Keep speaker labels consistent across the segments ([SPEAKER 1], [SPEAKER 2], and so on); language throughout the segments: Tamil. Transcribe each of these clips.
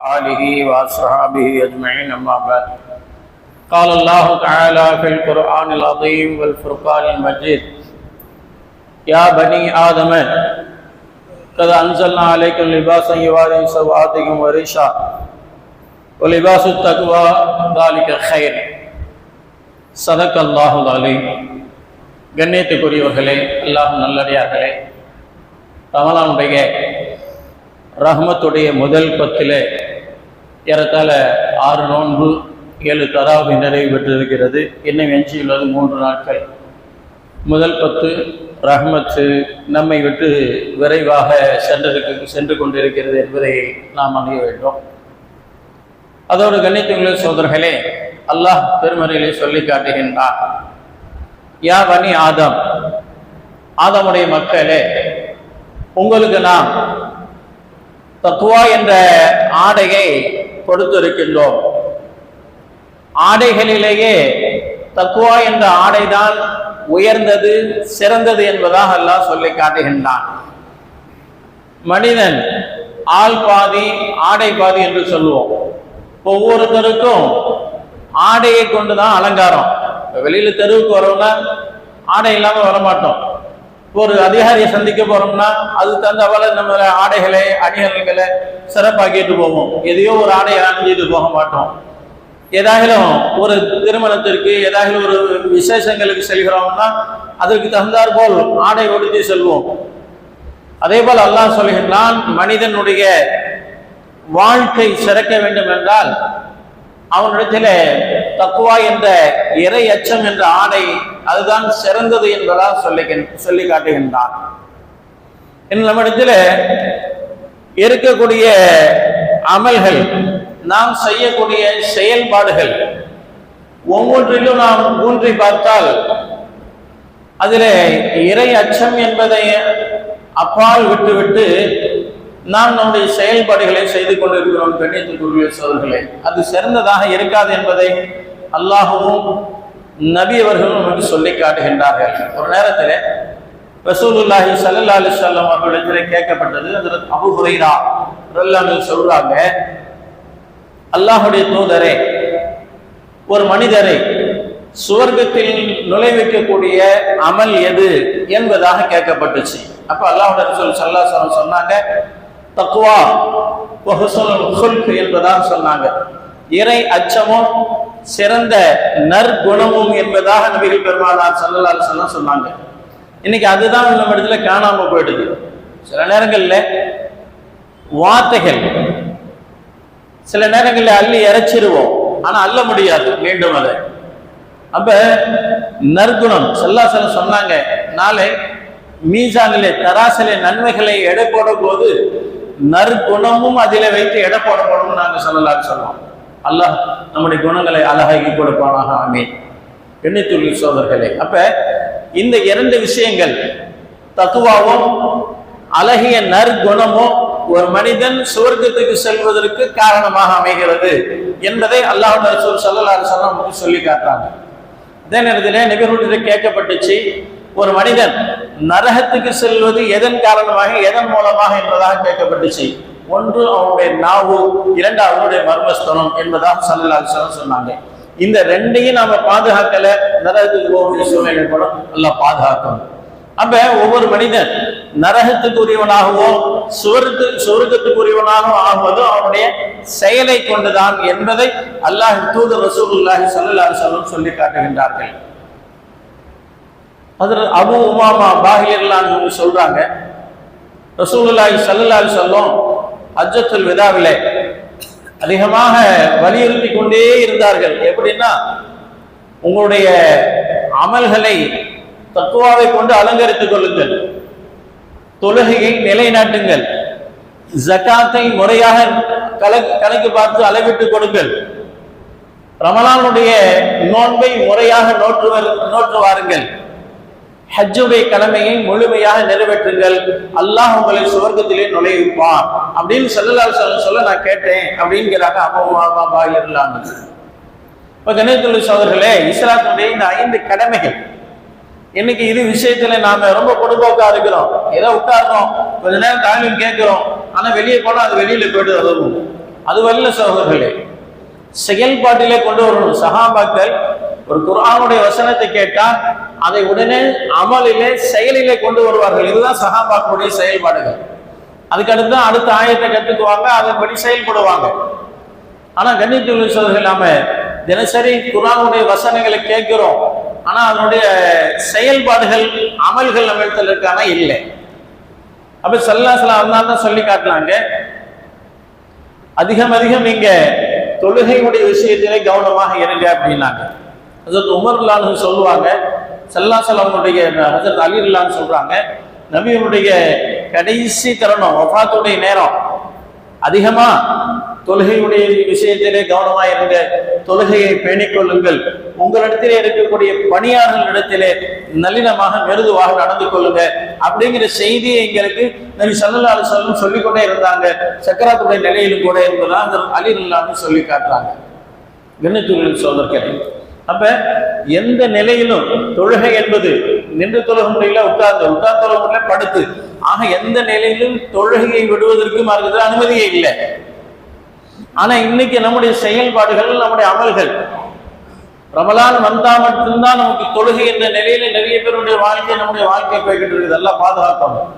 [SPEAKER 1] آله وأصحابه أجمعين أما بعد قال الله تعالى في القرآن العظيم والفرقان المجيد يا بني آدم قد أنزلنا عليكم لباسا يواري سوآتكم وريشا ولباس التقوى ذلك خير صدق الله العليم. கண்ணியத்துக்குரியவர்களே, அல்லாஹ் நல்லடியார்களே, ரமலானுடைய ரஹ்மத்துடைய முதல் பத்திலே ஏறத்தாழ 6 நோன்பு 7 தராவி நிறைவு பெற்றிருக்கிறது. இன்னும் எஞ்சியுள்ளது 3 நாட்கள். முதல் 10 ரஹ்மத்து நம்மை விட்டு விரைவாக சென்று கொண்டிருக்கிறது என்பதை நாம் அறிய வேண்டும். அதோடு கண்ணியத்துக்குரிய சோதர்களே, அல்லாஹ் பெருமறையிலே சொல்லி காட்டுகின்றார், யா பனி ஆதம், ஆதமுடைய மக்களே, உங்களுக்கு நாம் தக்வா என்ற ஆடையை கொடுத்திருக்கின்றோம். ஆடைகளிலேயே தக்வா என்ற ஆடைதான் உயர்ந்தது, சிறந்தது என்பதாக அல்லாஹ் சொல்லி காட்டுகின்றான். மனிதன் ஆள் பாதி ஆடை பாதி என்று சொல்லுவோம். ஒவ்வொருத்தருக்கும் ஆடையை கொண்டுதான் அலங்காரம். வெளியில தெருவுக்கு வரோம்னா ஆடை இல்லாம வரமாட்டோம். ஒரு அதிகாரியை சந்திக்க போறோம்னா அது தந்தவள நம்ம ஆடைகளை அணிகலன்களை சிறப்பாக்கிட்டு போவோம். எதையோ ஒரு ஆடையை அணிஞ்சிட்டு போக மாட்டோம். ஏதாகிலும் ஒரு திருமணத்திற்கு ஏதாகிலும் ஒரு விசேஷங்களுக்கு செல்கிறோம்னா அதற்கு தகுந்தாற் போல் ஆடை உடுத்தி செல்வோம். அதே போல் அல்லாஹ் சொல்கின்றான், மனிதனுடைய வாழ்க்கை சிறக்க வேண்டும் என்றால் அவனிடத்தில் தக்வா என்ற இறை அச்சம் என்ற ஆடை அதுதான் சிறந்தது என்பதாக சொல்லி காட்டுகின்றான். நம்மிடத்தில் இருக்கக்கூடிய அமல்கள், நாம் செய்யக்கூடிய செயல்பாடுகள் ஒவ்வொன்றிலும் நாம் ஊன்றி பார்த்தால் அதில் இறை அச்சம் என்பதை அப்பால் விட்டுவிட்டு நாம் நம்முடைய செயல்பாடுகளை செய்து கொண்டிருக்கிறோம். கண்ணியத்துக்குரிய சோதர்களே, அது சிறந்ததாக இருக்காது என்பதை அல்லாஹுவும் நபி அவர்களும் நமக்கு சொல்லி காட்டுகின்றார்கள். ஒரு நேரத்தில் ரசூலுல்லாஹி ஸல்லல்லாஹு அலைஹி வஸல்லம் அவர்களிடத்தில் கேட்கப்பட்டது. ஹஜ்ரத் அபூ ஹுரைரா ரலியல்லாஹு அன்ஹு சொல்றாங்க, அல்லாஹ்வுடைய தூதரே, ஒரு மனிதரை சுவர்க்கத்தில் நுழைவிக்கக்கூடிய அமல் எது என்பதாக கேட்கப்பட்டுச்சு. அப்ப அல்லாஹ்வுடைய ரசூல் ஸல்லல்லாஹு அலைஹி வஸல்லம் சொன்னாங்க, தக்வா வ ஹுஸ்னுல் குல்க் என்பதாக சொன்னாங்க. இறை அச்சமும் சிறந்த நற்குணமும் என்பதாக நபிகள் பெருமானார் ஸல்லல்லாஹு அலைஹி வஸல்லம் சொன்னாங்க. இன்னைக்கு அதுதான் நம்ம இடத்துல காணாம போயிடுது. சில நேரங்கள்ல வார்த்தைகள் சில நேரங்களில் அள்ளி இறைச்சிருவோம், ஆனா அள்ள முடியாது மீண்டும் அதை. அப்ப நற்குணம் ஸல்லல்லாஹு அலைஹி வஸல்லம் சொன்னாங்க, நாளை மீசானிலே தராசிலே நன்மைகளை எடை போடும் போது நற்குணமும் அதிலே வைத்து எடை போடப்படும் நாங்க ஸல்லல்லாஹு அலைஹி வஸல்லம். அல்லாஹ் நம்முடைய குணங்களை அழகாக்கி கொடுப்பானாக. ஆமீன். எண்ணித்துள்ள சோதர்களே, அப்ப இந்த 2 விஷயங்கள், தக்வாவும் அழகிய நற்குணமும் ஒரு மனிதன் சுவர்க்கத்துக்கு செல்வதற்கு காரணமாக அமைகிறது என்பதை அல்லாஹ்வுடைய ரசூல் ஸல்லல்லாஹு அலைஹி வஸல்லம் சொல்லி காட்டுறாங்க. அதே நேரத்தில் நபிகளுடைய கேட்கப்பட்டுச்சு, ஒரு மனிதன் நரகத்துக்கு செல்வது எதன் காரணமாக, எதன் மூலமாக என்பதாக கேட்கப்பட்டுச்சு. ஒன்று அவனுடைய நாவு, 2 அவனுடைய மர்மஸ்தனம் என்பதாக ஸல்லல்லாஹு அலைஹி வஸல்லம் சொன்னாங்க. இந்த 2ஐயும் நாம பாதுகாக்கல, நரகத்துக்கு போகக்கூடிய சூழ்நிலை கூட அல்லாஹ் பாதுகாக்கணும். அப்ப ஒவ்வொரு மனிதன் நரகத்துக்குரியவனாகவோ சுவர்க்கத்துக்குரியவனாகவோ ஆகுவதோ அவனுடைய செயலை கொண்டுதான் என்பதை அல்லாஹ் தூதர் ரசூலுல்லாஹி ஸல்லல்லாஹு அலைஹி வஸல்லம் சொல்லி காட்டுகின்றார்கள். ஹஜ்ரத் அபூ உமாமா பாஹிலியல்லாஹு சொல்றாங்க, ரசூலுல்லாஹி ஸல்லல்லாஹு அலைஹி வஸல்லம் ஹஜ்ஜத்துல் விதாவிலே அதிகமாக வலியுறுத்தி கொண்டே இருந்தார்கள். எப்படின்னா, உங்களுடைய அமல்களை தக்வாவை கொண்டு அலங்கரித்துக் கொள்ளுங்கள், தொழுகையை நிலைநாட்டுங்கள், ஜகாத்தை முறையாக கணக்கு பார்த்து அளவிட்டு கொடுங்கள், ரமலானுடைய நோன்பை முறையாக நோற்று வாருங்கள், ஹஜ்ஜுடைய கடமையை முழுமையாக நிறைவேற்றுங்கள், அல்லாஹ் உங்களை சுவர்க்கத்திலே நுழைவிப்பான் அப்படின்னு ஸல்லல்லாஹு அலைஹி வஸல்லம் சொல்ல நான் கேட்டேன் அப்படிங்கிறாங்க அபூ உமாமா பாஹிலியல்லாஹு அன்ஹு. இப்ப கண்ணியத்துள்ள சகோதரர்களே, இஸ்லாத்துடைய இந்த 5 கடமைகள் இன்னைக்கு இது விஷயத்துல நாம ரொம்ப பொடுபோக்கா இருக்கிறோம். ஏதோ உட்கார்றோம், கொஞ்ச நேரம் தாழ்வு கேட்கிறோம், ஆனா வெளியே போனா அது வெளியில போயிட்டு உதவும். அதுவல்ல சகோதரர்களே, செயல்பாட்டிலே கொண்டு வரணும். சஹாபாக்கள் ஒரு குர்ஆனுடைய வசனத்தை கேட்டால் அதை உடனே அமலிலே செயலிலே கொண்டு வருவார்கள். இதுதான் சஹாபாக்களுடைய செயல்பாடுகள். அதுக்கடுத்து அடுத்த ஆயத்தை கற்றுக்குவாங்க, அதன்படி செயல்படுவாங்க. ஆனா கண்ணியத்துள்ள சகோதரர்கள், நாம தினசரி குர்ஆனுடைய வசனங்களை கேட்கிறோம், ஆனா அதனுடைய செயல்பாடுகள் அமல்கள் நம்ம இடத்துல இருக்கானா இல்லை. அப்ப ஸல்லல்லாஹு அலைஹி வஸல்லம் தான் சொல்லி காட்டினாங்க, அதிகம் நீங்க தொழுகையுடைய விஷயத்திலே கவனமாக இருங்க அப்படின்னாங்க. ஹஜ்ரத் உமர் ரலியல்லாஹு அன்ஹு சொல்லுவாங்க, ஸல்லல்லாஹு அலைஹி வஸல்லம் ஹஜ்ரத் அலி ரலியல்லாஹு அன்ஹு சொல்றாங்க, நபியுடைய கடைசி தருணம், வஃபாத்துடைய நேரம், அதிகமா தொழுகையுடைய விஷயத்திலே கவனமா இருங்க, தொழுகையை பேணிக் கொள்ளுங்கள், உங்களிடத்திலே இருக்கக்கூடிய பணியாளர்களிடத்திலே நல்லினமாக மெருதுவாக நடந்து கொள்ளுங்க அப்படிங்கிற செய்தியை எங்களுக்கு நபி ஸல்லல்லாஹு அலைஹி வஸல்லம் சொல்லிக்கொண்டே இருந்தாங்க. சக்கராத்துடைய நிலையிலும் கூட என்பதான் அலி ரலியல்லாஹு அன்ஹு சொல்லி காட்டுறாங்க. கண்ணியத்துள்ள சகோதரர்களே, அப்ப எந்த நிலையிலும் தொழுகை என்பது நின்று தொழுக முடியல, உட்கார்ந்து தொழுக முடியல, படுத்து, ஆக எந்த நிலையிலும் தொழுகையை விடுவதற்கு மார்க்கத்தில் அனுமதியே இல்லை. ஆனா இன்னைக்கு நம்முடைய செயல்பாடுகள், நம்முடைய அமல்கள், ரமலான் வந்தா மட்டும்தான் நமக்கு தொழுகை என்ற நிலையில நிறைய பேருடைய வாழ்க்கை, நம்முடைய வாழ்க்கை போய்கிட்டு இருக்குது. எல்லாம் பாதுகாக்கணும்.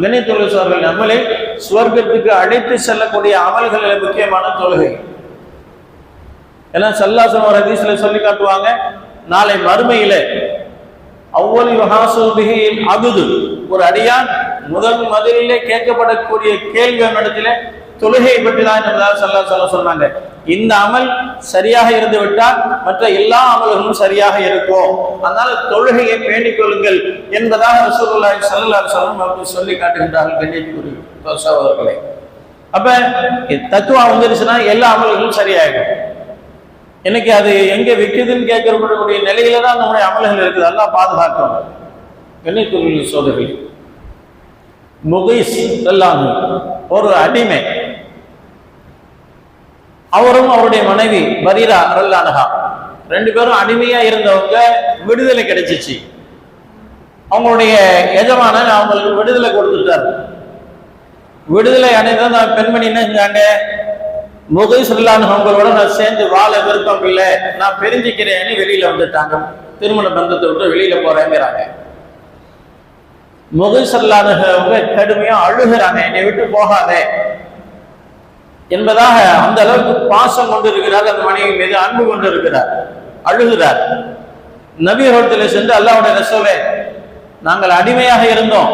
[SPEAKER 1] கண்ணியத்துள்ள சகோதரர்களே, நம்மளை சுவர்க்கத்துக்கு அழைத்து செல்லக்கூடிய அமல்களில் முக்கியமான தொழுகை. ஏன்னா ஸல்லல்லாஹு அலைஹி வஸல்லம் ஹதீஸ்ல சொல்லி காட்டுவாங்க, நாளை மறுமையில அவ்வளவு யுஹாஸுபிஹி அப்து, ஒரு அடியான் முதலிலே கேட்கப்படக்கூடிய கேள்வி இடத்திலே தொழுகையை பற்றி தான் ஸல்லல்லாஹு அலைஹி வஸல்லம் சொன்னாங்க. இந்த அமல் சரியாக இருந்து விட்டால் மற்ற எல்லா அமல்களும் சரியாக இருக்கும், அதனால தொழுகையை பேணிக் கொள்ளுங்கள் என்பதாக ரசூலுல்லாஹி ஸல்லல்லாஹு அலைஹி வஸல்லம் சொல்லி காட்டுகின்றார்கள். கண்ணியத்துக்குரிய சகோதரர்களே, அப்ப தத்துவா வந்துருச்சுன்னா எல்லா அமல்களும் சரியாயிடும். இன்னைக்கு அது எங்க விற்குதுன்னு கேட்கக்கூடிய நிலையில தான் நம்முடைய அமல்கள் இருக்குது. எல்லாம் பாதுகாக்கணும். கண்ணியத்துக்குரிய சகோதரர்களே, முகைஸ் ரலியல்லாஹு ஒரு அடிமை, அவரும் அவருடைய மனைவி பரீரா ரலியல்லாஹு அன்ஹா, ரெண்டு பேரும் அடிமையா இருந்தவங்க, விடுதலை கிடைச்சிச்சு. அவங்களுடைய எஜமானன் அவங்களுக்கு விடுதலை கொடுத்துட்டார். விடுதலை அடைந்த பெண்மணி என்ன செஞ்சாங்க, முகைஸ் ரலியல்லாஹு அன்ஹு அவங்களோட நான் சேர்ந்து வாழ விருப்பம் இல்லை, நான் பிரிஞ்சுக்கிறேன்னு வெளியில வந்துட்டாங்க. திருமண பந்தத்தை விட்டு வெளியில போறேங்கிறாங்க. முகைஸ் ரலியல்லாஹு அன்ஹு அவங்க கடுமையா அழுகிறாங்க, என்னை விட்டு போகாதே என்பதாக. அந்த அளவுக்கு பாசம் கொண்டு இருக்கிறார், அந்த மனைவி மீது அன்பு கொண்டு இருக்கிறார், அழுகிறார். நபி அவர்களிடத்தில் சென்று, அல்லாஹ்வுடைய ரசூலே, நாங்கள் அடிமையாக இருந்தோம்,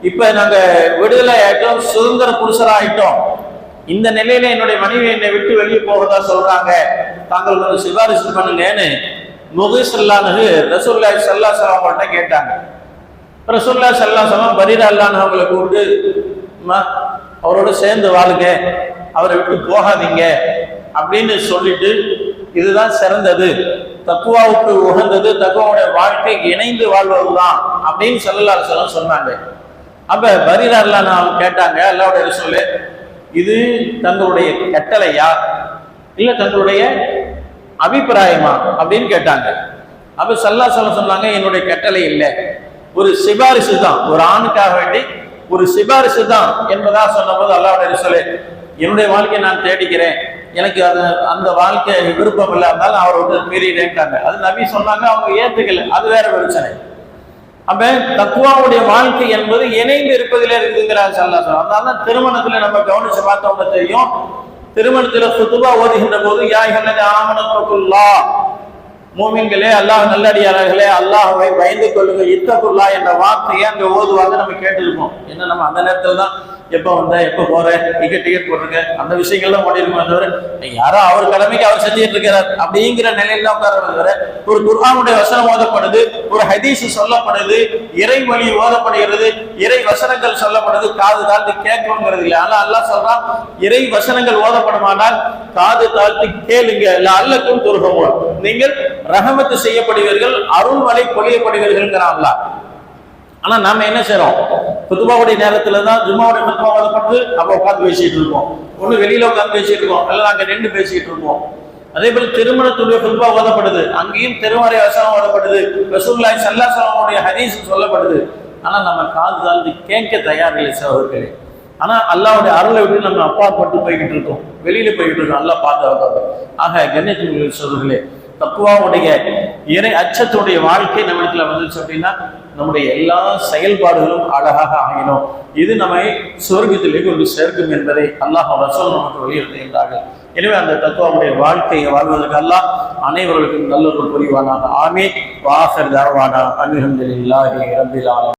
[SPEAKER 1] இப்ப நாங்க விடுதலை ஆயிட்டோம், சுதந்திர புருஷராயிட்டோம், இந்த நிலையில என்னுடைய மனைவி என்னை விட்டு வெளியே போவதா சொல்றாங்க, தாங்கள் கொஞ்சம் சிபாரிசு பண்ணுங்கன்னு முகைஸ் ரலியல்லாஹு அன்ஹு ரசூலுல்லாஹி ஸல்லல்லாஹு அலைஹி வஸல்லம் கிட்ட கேட்டாங்க. ரசூலுல்லாஹி ஸல்லல்லாஹு அலைஹி வஸல்லம் பரீரா ரலியல்லாஹு அன்ஹு அவங்களை கூப்பிட்டு, அவரோட சேர்ந்து வாழுங்க, அவரை விட்டு போகாதீங்க அப்படின்னு சொல்லிட்டு, இதுதான் சிறந்தது, தக்குவாவுக்கு உகந்தது, தக்குவாவுடைய வாழ்க்கை இணைந்து வாழ்வதுதான் அப்படின்னு ஸல்லல்லாஹு அலைஹி வஸல்லம் சொன்னாங்க. அப்ப பரீரா ரலியல்லாஹு அன்ஹு கேட்டாங்க, அல்லாஹ்வுடைய ரசூலே, இது தங்களுடைய கட்டளையா இல்ல தங்களுடைய அபிப்பிராயமா அப்படின்னு கேட்டாங்க. அப்ப ஸல்லல்லாஹு அலைஹி வஸல்லம் சொன்னாங்க, என்னுடைய கட்டளை இல்லை, ஒரு சிபாரிசு தான், ஒரு ஆணுக்காக வேண்டி ஒரு சிபாரிசு தான் என்பதா சொன்னபோது, அல்லாஹ்வுடைய ரசூலே, என்னுடைய வாழ்க்கையை நான் தேடிக்கிறேன், எனக்கு அது அந்த வாழ்க்கை விருப்பம் இல்லை, இருந்தாலும் அவரை விட்டு மீறிட்டேன்ட்டாங்க. அது நபி சொன்னாங்க, அவங்க ஏத்துக்கல, அது வேற பிரச்சனை. அப்ப தக்குவாவுடைய வாழ்க்கை என்பது இணைந்து இருப்பதிலே இருக்குங்கிறார் ஸல்லல்லாஹு அலைஹி வஸல்லம். அதனால திருமணத்துல நம்ம கவனிச்சு பார்த்தோம்னா தெரியும், திருமணத்துல குதுபா ஓதுகின்ற போது, யா அய்யுஹல்லதீன ஆமனு தக்குல்லாஹ், மூமின்களே, அல்லாஹ் நல்லடியார்களே, அல்லாஹ்வை பயந்து கொள்ளுங்கள், இத்தகுல்லாஹ் என்ற வார்த்தையை அங்க ஓதுவாங்க, நம்ம கேட்டிருப்போம். என்ன நம்ம அந்த நேரத்துல தான் எப்போ வந்த, எப்போ போறேன், டிக்கெட் போட்டிருக்க, அந்த விஷயங்கள்லாம் ஓடிருக்கோம். தவிர யாரோ அவர் கடமைக்கு அவர் செஞ்சுட்டு இருக்கிறார் அப்படிங்கிற நிலையில தான் உட்கார தவிர, ஒரு குர்ஆனுடைய வசனம் ஓதப்படுது, ஒரு ஹதீஸ் சொல்லப்படுது, இறைமொழி ஓதப்படுகிறது, இறை வசனங்கள் சொல்லப்படுது, காது தாழ்த்தி கேட்கணுங்கிறது இல்லை. ஆனா அல்லாஹ் சொல்றான், இறை வசனங்கள் ஓதப்படுமானால் காது தாழ்த்தி கேளுங்க, லஅல்லக்கும் துர்ஹமூன், நீங்கள் ரஹமத்து செய்யப்படுவீர்கள், அருள்மழை பொழியப்படுவீர்கள் அல்லாஹ். ஆனா நாம என்ன செய்யறோம், குதுபாவுடைய நேரத்துல தான் ஜும்மாவுடைய குதுபா ஓதப்படுது, அப்ப உட்காந்து பேசிட்டு இருக்கோம், ஒண்ணு வெளியில உட்காந்து பேசிட்டு இருக்கோம், அல்ல அங்க நின்று பேசிட்டு இருக்கோம். அதே போல திருமணத்துடைய குதுபா ஓதப்படுது, அங்கேயும் திருமறை வசனம் ஓதப்படுது, ரசூலுல்லாஹி ஸல்லல்லாஹு அலைஹி வஸல்லம் ஹதீஸ் சொல்லப்படுது. ஆனா நம்ம காது தாழ்ந்து கேட்க தயாரில்லை சகோதரர்களே. ஆனா அல்லாஹ்வுடைய அருளை விட்டு நம்ம அப்பாற்பட்டு போய்கிட்டு இருக்கோம், வெளியில போய்கிட்டு இருக்கோம். அல்லாஹ் பார்த்து. ஆக கண்ணியத்துக்குரிய சகோதரர்களே, தக்வாவுடைய இறை அச்சத்துடைய வாழ்க்கை நம்ம இடத்துல வந்துச்சு அப்படின்னா நம்முடைய எல்லா செயல்பாடுகளும் அழகாக ஆகினோம். இது நம்மை சொர்க்கத்திலே கொண்டு சேர்க்கும் என்பதை அல்லாஹ் ரசூல் நமக்கு வலியுறுத்துகின்றார்கள். எனவே அந்த தக்வாவுடைய வாழ்க்கையை வாழ்வதற்கு அல்லாஹ் அனைவர்களுக்கும் நல்லொரு புரிவானாக. ஆமீன். வாஹிர் தஅவானா அல்ஹம்துலில்லாஹி ரப்பில் ஆலமீன்.